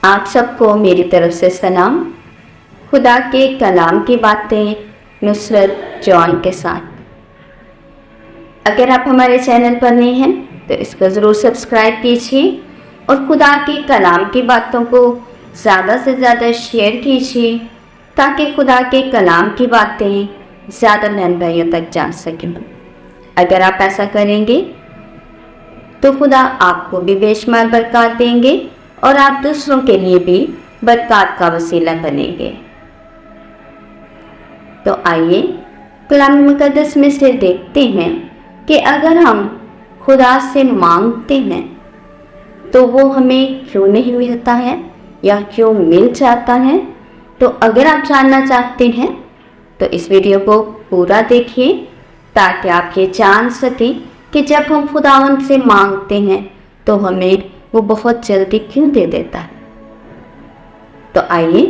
आप सबको मेरी तरफ से सलाम। खुदा के कलाम की बातें नुसरत जॉन के साथ। अगर आप हमारे चैनल पर नए हैं तो इसको ज़रूर सब्सक्राइब कीजिए और खुदा के कलाम की बातों को ज़्यादा से ज़्यादा शेयर कीजिए ताकि खुदा के कलाम की बातें ज़्यादा नन्हाइयों तक जा सकें। अगर आप ऐसा करेंगे तो खुदा आपको भी बेशुमार बरकत देंगे और आप दूसरों के लिए भी बरकत का वसीला बनेंगे। तो आइए कलाम मुकद्दस में से देखते हैं कि अगर हम खुदा से मांगते हैं तो वो हमें क्यों नहीं मिलता है या क्यों मिल जाता है। तो अगर आप जानना चाहते हैं तो इस वीडियो को पूरा देखिए ताकि आप ये जान सकें कि जब हम खुदावंद से मांगते हैं तो हमें वो बहुत जल्दी क्यों दे देता है। तो आइए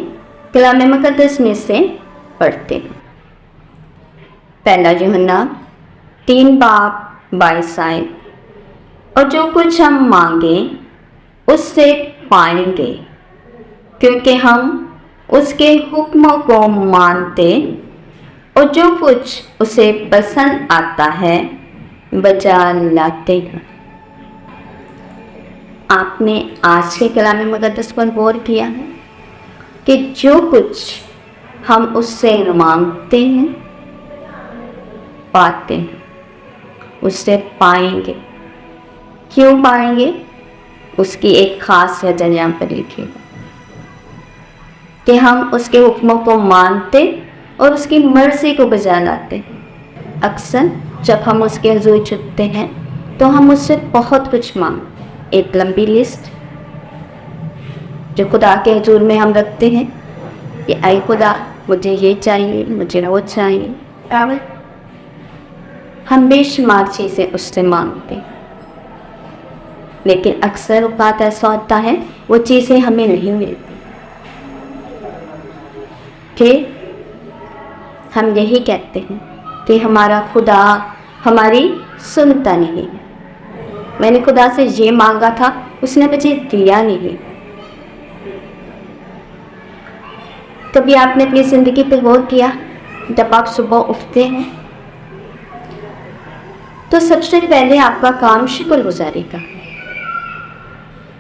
कलाम मुकद्दस में से पढ़ते हैं। पहला यूहन्ना 3:22। और जो कुछ हम मांगें उससे पाएंगे क्योंकि हम उसके हुक्मों को मानते और जो कुछ उसे पसंद आता है बचा लाते हैं। आपने आज के कलाम मुकद्दस पर गौर किया है कि जो कुछ हम उससे मांगते हैं पाते हैं, उससे पाएंगे। क्यों पाएंगे उसकी एक ख़ास वजह यहाँ पर लिखी है कि हम उसके हुक्मों को मानते और उसकी मर्ज़ी को बजा लाते। अक्सर जब हम उसके हुज़ूर झुकते हैं तो हम उससे बहुत कुछ मांगते, एक लंबी लिस्ट जो खुदा के हुज़ूर में हम रखते हैं कि ऐ खुदा मुझे ये चाहिए, मुझे वो चाहिए। हम बेशुमार चीज़ें उससे मांगते हैं, लेकिन अक्सर औक़ात ऐसा होता है वो चीज़ें हमें नहीं मिलती कि हम यही कहते हैं कि हमारा खुदा हमारी सुनता नहीं है। मैंने खुदा से ये मांगा था उसने मुझे दिया नहीं। कभी आपने अपनी ज़िंदगी पर गौर किया जब आप सुबह उठते हैं तो सबसे पहले आपका काम शुक्रगुजारी का।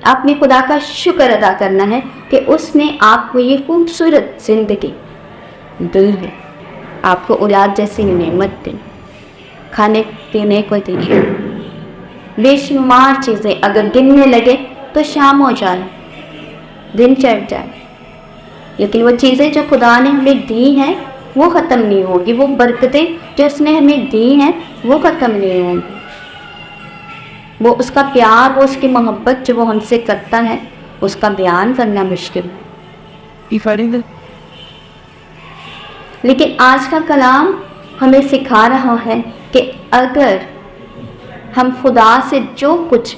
आपने खुदा का शुक्र अदा करना है कि उसने आपको ये खूबसूरत ज़िंदगी दी है, आपको औलाद जैसी नेमत दी, खाने पीने को दी। बेशुमार चीज़ें अगर गिनने लगे तो शाम हो जाए, दिन चढ़ जाए, लेकिन वो चीज़ें जो खुदा ने हमें दी हैं वो ख़त्म नहीं होगी। वो बरकतें जो उसने हमें दी हैं वो ख़त्म नहीं होंगी। वो उसका प्यार, वो उसकी मोहब्बत जो वो हमसे करता है उसका बयान करना मुश्किल है। लेकिन आज का कलाम हमें सिखा रहा है कि अगर हम खुदा से जो कुछ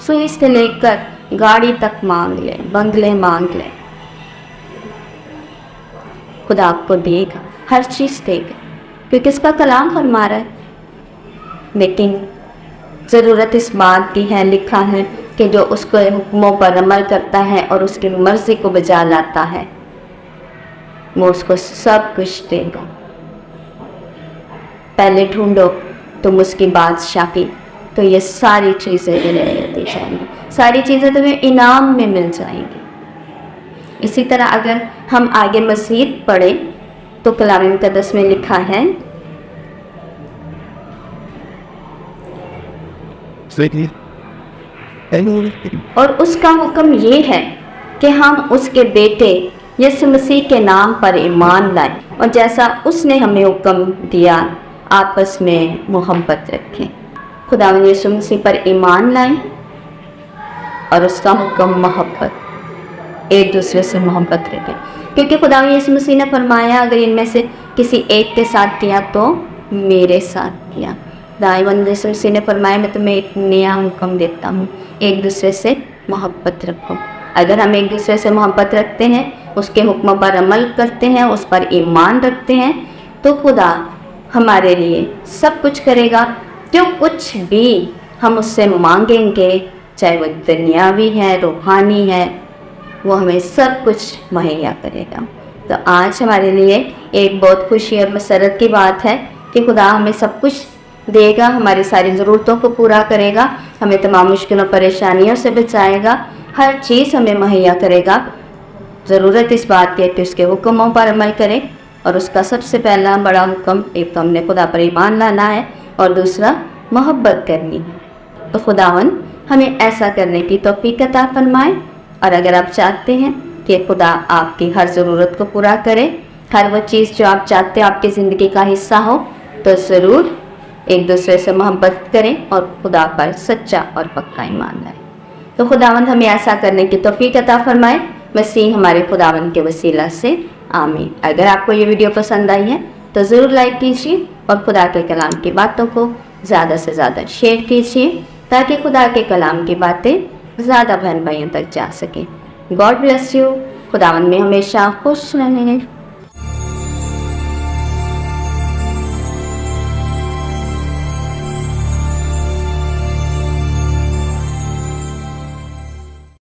सुई से लेकर गाड़ी तक मांग लें, बंगले मांग लें, खुदा आपको देगा, हर चीज़ देगा, क्योंकि इसका कलाम फरमा रहा है। लेकिन ज़रूरत इस बात की है, लिखा है कि जो उसके हुक्मों पर अमल करता है और उसकी मर्ज़ी को बजा लाता है वो उसको सब कुछ देगा। पहले ढूंढो तुम उसकी बादशाही तो ये सारी चीज़ें तुम्हें दी जाएंगी, सारी चीज़ें तुम्हें इनाम में मिल जाएंगी। इसी तरह अगर हम आगे मज़ीद पढ़ें तो कलाम मुकद्दस में लिखा है और उसका हुक्म ये है कि हम उसके बेटे यीशु मसीह के नाम पर ईमान लाएं और जैसा उसने हमें हुक्म दिया आपस में मोहब्बत रखें। खुदा यीशु मसीह पर ईमान लाएं और उसका हुक्म मोहब्बत, एक दूसरे से मोहब्बत रखें, क्योंकि खुदा यीशु मसीह ने फरमाया अगर इनमें से किसी एक के साथ किया तो मेरे साथ किया। खुदा यीशु मसीह ने फरमाया मैं तुम्हें एक नया हुक्म देता हूँ, एक दूसरे से मोहब्बत रखो। अगर हम एक दूसरे से मोहब्बत रखते हैं, उसके हुक्मों पर अमल करते हैं, उस पर ईमान रखते हैं तो खुदा हमारे लिए सब कुछ करेगा। जो कुछ भी हम उससे मांगेंगे, चाहे वो दुनियावी है, रूहानी है, وہ ہمیں سب کچھ مہیا کرے گا۔ تو آج ہمارے لیے ایک بہت خوشی اور مسرت کی بات ہے کہ خدا ہمیں سب کچھ دے گا، ہماری ساری ضرورتوں کو پورا کرے گا، ہمیں تمام مشکلوں پریشانیوں سے بچائے گا، ہر چیز ہمیں مہیا کرے گا۔ ضرورت اس بات کی ہے کہ اس کے حکموں پر عمل کریں، اور اس کا سب سے پہلا بڑا حکم ایک تو ہم نے خدا پر ایمان لانا ہے اور دوسرا محبت کرنی ہے۔ تو خداوند ہمیں ایسا کرنے کی توفیق عطا فرمائے، اور اگر آپ چاہتے ہیں کہ خدا آپ کی ہر ضرورت کو پورا کرے، ہر وہ چیز جو آپ چاہتے ہیں آپ کی زندگی کا حصہ ہو، تو ضرور ایک دوسرے سے محبت کریں اور خدا پر سچا اور پکا ایمان لائیں۔ تو خداوند ہمیں ایسا کرنے کی توفیق عطا فرمائے، مسیح ہمارے خداوند کے وسیلہ سے، آمین۔ اگر آپ کو یہ ویڈیو پسند آئی ہے تو ضرور لائک کیجیے اور خدا کے کلام کی باتوں کو زیادہ سے زیادہ شیئر کیجیے تاکہ خدا کے کلام کی باتیں زیادہ بہن بھائیوں تک جا سکیں۔ God bless you. خداوند میں ہمیشہ خوش رہیں۔